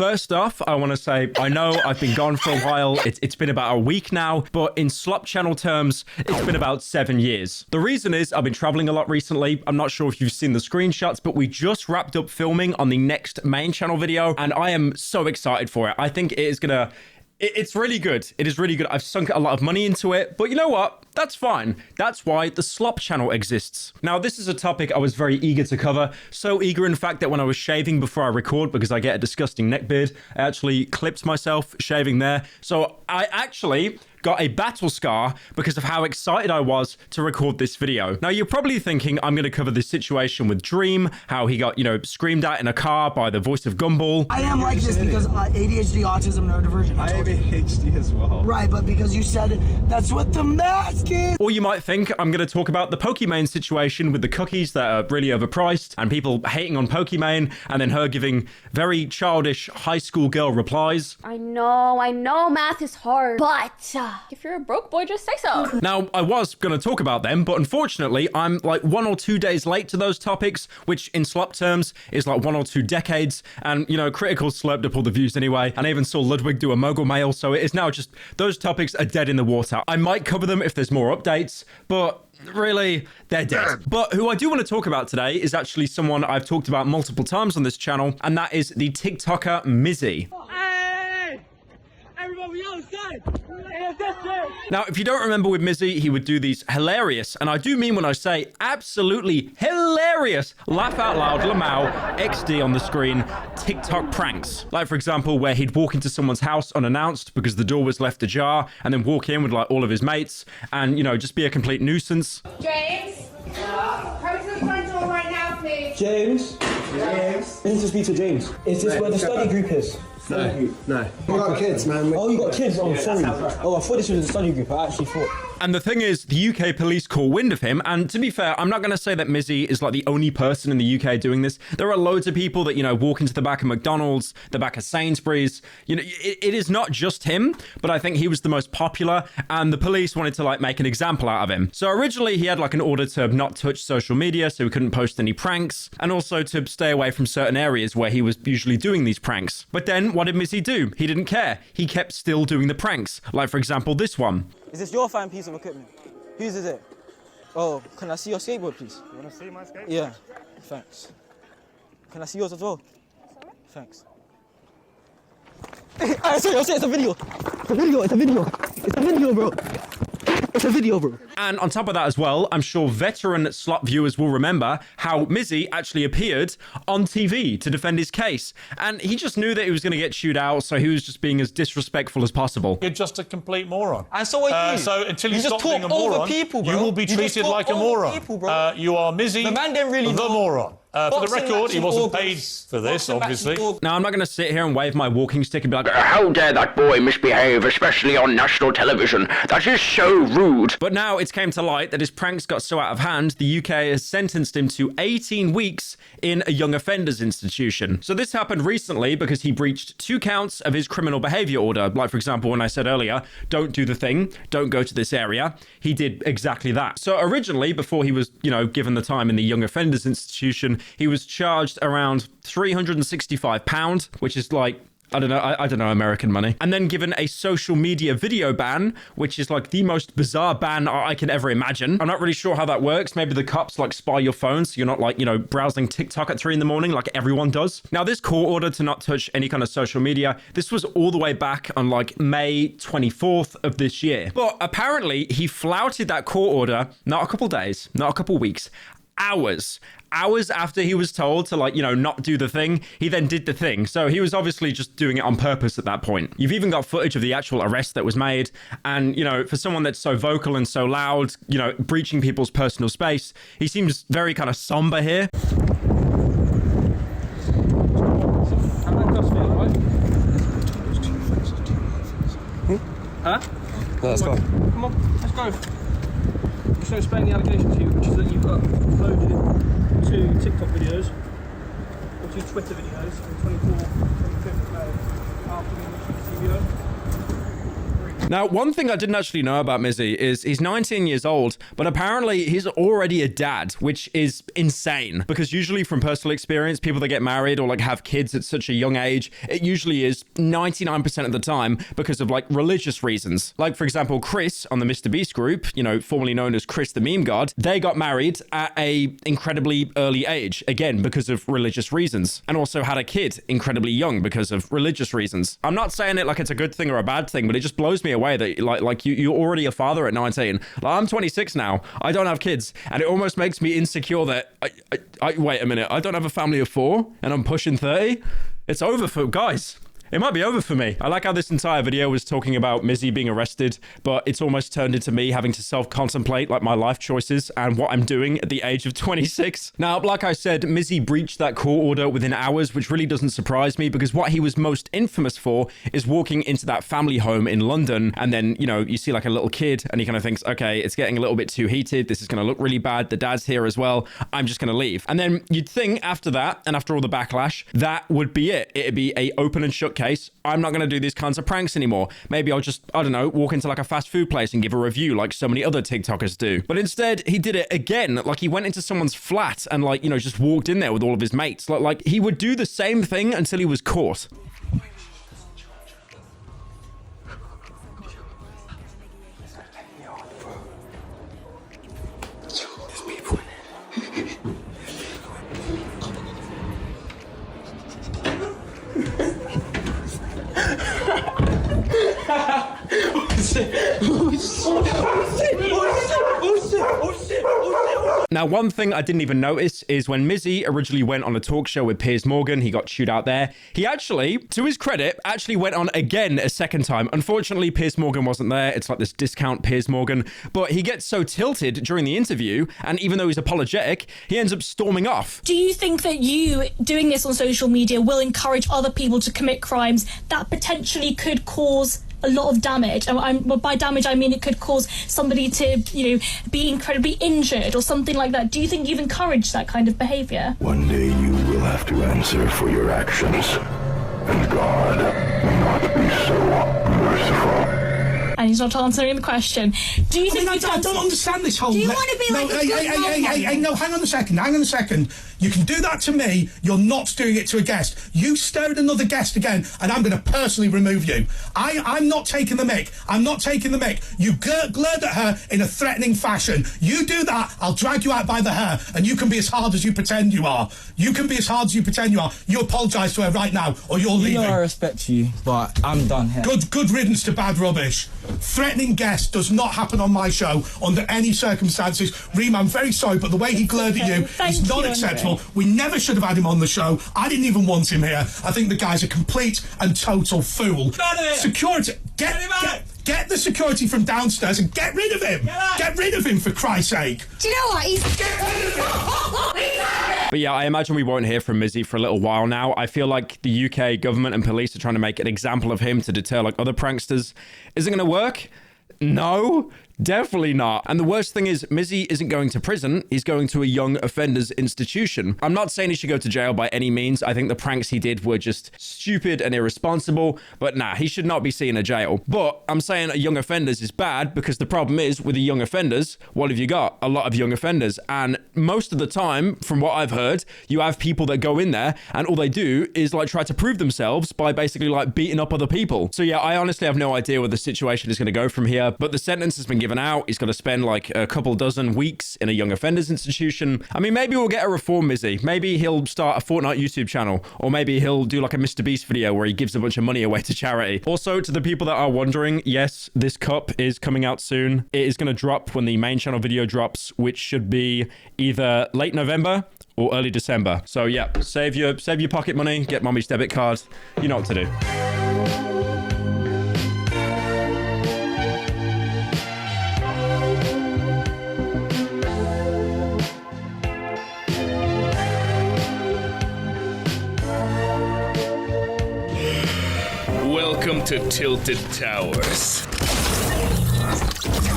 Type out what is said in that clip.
First off, I want to say, I know I've been gone for a while. It's been about a week now, but in Slop Channel terms, it's been about 7 years. The reason is I've been traveling a lot recently. I'm not sure if you've seen the screenshots, but we just wrapped up filming on the next main channel video, and I am so excited for it. I think it is gonna... It's really good. It is really good. I've sunk a lot of money into it, but you know what? That's fine. That's why the Slop Channel exists. Now, this is a topic I was very eager to cover. So eager, in fact, that when I was shaving before I record, because I get a disgusting neck beard, I actually clipped myself shaving there. So I actually got a battle scar because of how excited I was to record this video. Now, you're probably thinking I'm going to cover this situation with Dream, how he got, screamed at in a car by the voice of Gumball. I am like this because ADHD, autism, neurodivergent. I have ADHD as well. Right, but because you said that's what the mask is. Or you might think I'm going to talk about the Pokimane situation with the cookies that are really overpriced and people hating on Pokimane, and then her giving very childish high school girl replies. I know math is hard, but if you're a broke boy, just say so. Now, I was going to talk about them, but unfortunately, I'm like 1 or 2 days late to those topics, which in Slop terms is like 1 or 2 decades. And, Critical slurped up all the views anyway. And I even saw Ludwig do a mogul mail, so it is now just, those topics are dead in the water. I might cover them if there's more updates, but really, they're dead. But who I do want to talk about today is actually someone I've talked about multiple times on this channel, and that is the TikToker Mizzy. Now, if you don't remember with Mizzy, he would do these hilarious, and I do mean when I say absolutely hilarious, laugh out loud, Lamau, XD on the screen, TikTok pranks. Like, for example, where he'd walk into someone's house unannounced because the door was left ajar, and then walk in with like all of his mates, and, just be a complete nuisance. James? Come to the front door right now, please. James? James? I need to speak to James. Is this where the study group is? No. You got kids, man. Oh, you got kids? Oh, sorry. Oh, I thought this was a study group. I actually thought. And the thing is, the UK police caught wind of him. And to be fair, I'm not going to say that Mizzy is like the only person in the UK doing this. There are loads of people that, walk into the back of McDonald's, the back of Sainsbury's. It is not just him, but I think he was the most popular. And the police wanted to make an example out of him. So originally he had an order to not touch social media, so he couldn't post any pranks, and also to stay away from certain areas where he was usually doing these pranks. But then what did Mizzy do? He didn't care. He kept still doing the pranks. Like, for example, this one. Is this your fine piece of equipment? Whose is it? Oh, can I see your skateboard, please? You want to see my skateboard? Yeah, thanks. Can I see yours as well? Thanks. Sorry, it's a video. It's a video, bro. It's a video, bro. And on top of that as well, I'm sure veteran Slop viewers will remember how Mizzy actually appeared on TV to defend his case. And he just knew that he was going to get chewed out, so he was just being as disrespectful as possible. You're just a complete moron. And so are you. So until you just stop talk being a moron, over people, bro. you will be treated like a moron. People, bro. You are Mizzy, the man didn't really the know. moron. For the Boxing record, match he in wasn't paid August. for this, Boxing match in obviously. August. Now, I'm not going to sit here and wave my walking stick and be like, how dare that boy misbehave, especially on national television? That is so rude. But now it's came to light that his pranks got so out of hand, the UK has sentenced him to 18 weeks in a young offenders institution. So this happened recently because he breached 2 counts of his criminal behavior order. Like, for example, when I said earlier, don't do the thing, don't go to this area. He did exactly that. So originally, before he was, given the time in the young offenders institution, he was charged around £365, which is like, I don't know American money. And then given a social media video ban, which is like the most bizarre ban I can ever imagine. I'm not really sure how that works. Maybe the cops spy your phone so you're not browsing TikTok at 3 a.m. like everyone does. Now, this court order to not touch any kind of social media, this was all the way back on May 24th of this year. But apparently he flouted that court order, not a couple days, not a couple weeks, hours after he was told to not do the thing. He then did the thing. So he was obviously just doing it on purpose at that point. You've even got footage of the actual arrest that was made. And, for someone that's so vocal and so loud, breaching people's personal space, he seems very kind of somber here. Huh? Let's go. Come on, let's go. I'm just going to explain the allegation to you, which is that you've uploaded 2 TikTok videos, or 2 Twitter videos, from 24th, 25th of May, after the initial video. Now, one thing I didn't actually know about Mizzy is he's 19 years old, but apparently he's already a dad, which is insane. Because usually from personal experience, people that get married or like have kids at such a young age, it usually is 99% of the time because of like religious reasons. Like, for example, Chris on the Mr. Beast group, you know, formerly known as Chris the Meme God, they got married at a incredibly early age, again, because of religious reasons, and also had a kid incredibly young because of religious reasons. I'm not saying it like it's a good thing or a bad thing, but it just blows me away that like you're already a father at 19. Like, I'm 26 now. I don't have kids, and it almost makes me insecure that I wait a minute. I don't have a family of 4, and I'm pushing 30. It's over for guys. It might be over for me. I like how this entire video was talking about Mizzy being arrested, but it's almost turned into me having to self-contemplate like my life choices and what I'm doing at the age of 26. Now, like I said, Mizzy breached that court order within hours, which really doesn't surprise me because what he was most infamous for is walking into that family home in London, and then, you know, you see like a little kid and he kind of thinks, okay, it's getting a little bit too heated. This is going to look really bad. The dad's here as well. I'm just going to leave. And then you'd think after that, and after all the backlash, that would be it. It'd be a open and shut case. I'm not going to do these kinds of pranks anymore. Maybe I'll just, I don't know, walk into like a fast food place and give a review like so many other TikTokers do. But instead, he did it again. Like, he went into someone's flat and like, you know, just walked in there with all of his mates. Like he would do the same thing until he was caught. Now, one thing I didn't even notice is when Mizzy originally went on a talk show with Piers Morgan, he got chewed out there. He actually, to his credit, actually went on again a second time. Unfortunately, Piers Morgan wasn't there. It's like this discount Piers Morgan. But he gets so tilted during the interview, and even though he's apologetic, he ends up storming off. Do you think that you doing this on social media will encourage other people to commit crimes that potentially could cause a lot of damage? And by damage, I mean it could cause somebody to, you know, be incredibly injured or something like that. Do you think you've encouraged that kind of behaviour? One day you will have to answer for your actions, and God will not be so merciful. And he's not answering the question. Do you think? I don't understand this whole. Do you want to be like hey, no, hang on a second. You can do that to me. You're not doing it to a guest. You stare at another guest again, and I'm going to personally remove you. I'm not taking the mic. I'm not taking the mic. You glared at her in a threatening fashion. You do that, I'll drag you out by the hair, and you can be as hard as you pretend you are. You can be as hard as you pretend you are. You apologise to her right now, or you're leaving. You know I respect you, but I'm done here. Good riddance to bad rubbish. Threatening guests does not happen on my show under any circumstances. Reem, I'm very sorry, but the way he glared at you is not acceptable. We never should have had him on the show. I didn't even want him here. I think the guy's a complete and total fool. Security, get the security from downstairs and get rid of him. Get rid of him, for Christ's sake. Do you know what? Get rid of him. But yeah, I imagine we won't hear from Mizzy for a little while now. I feel like the UK government and police are trying to make an example of him to deter like other pranksters. Is it going to work? No, definitely not. And the worst thing is, Mizzy isn't going to prison. He's going to a young offenders institution. I'm not saying he should go to jail by any means. I think the pranks he did were just stupid and irresponsible. But nah, he should not be seen in jail. But I'm saying a young offenders is bad because the problem is with the young offenders, what have you got? A lot of young offenders. And most of the time, from what I've heard, you have people that go in there and all they do is like try to prove themselves by basically like beating up other people. So yeah, I honestly have no idea where the situation is going to go from here. But the sentence has been given out. He's got to spend like a couple dozen weeks in a young offenders institution. I mean, maybe we'll get a reform Mizzy. Maybe he'll start a Fortnite YouTube channel, or maybe he'll do like a Mr. Beast video where he gives a bunch of money away to charity. Also, to the people that are wondering, yes, this cup is coming out soon. It is going to drop when the main channel video drops, which should be either late November or early December. So yeah, save your pocket money, get mommy's debit card. You know what to do. Welcome to Tilted Towers.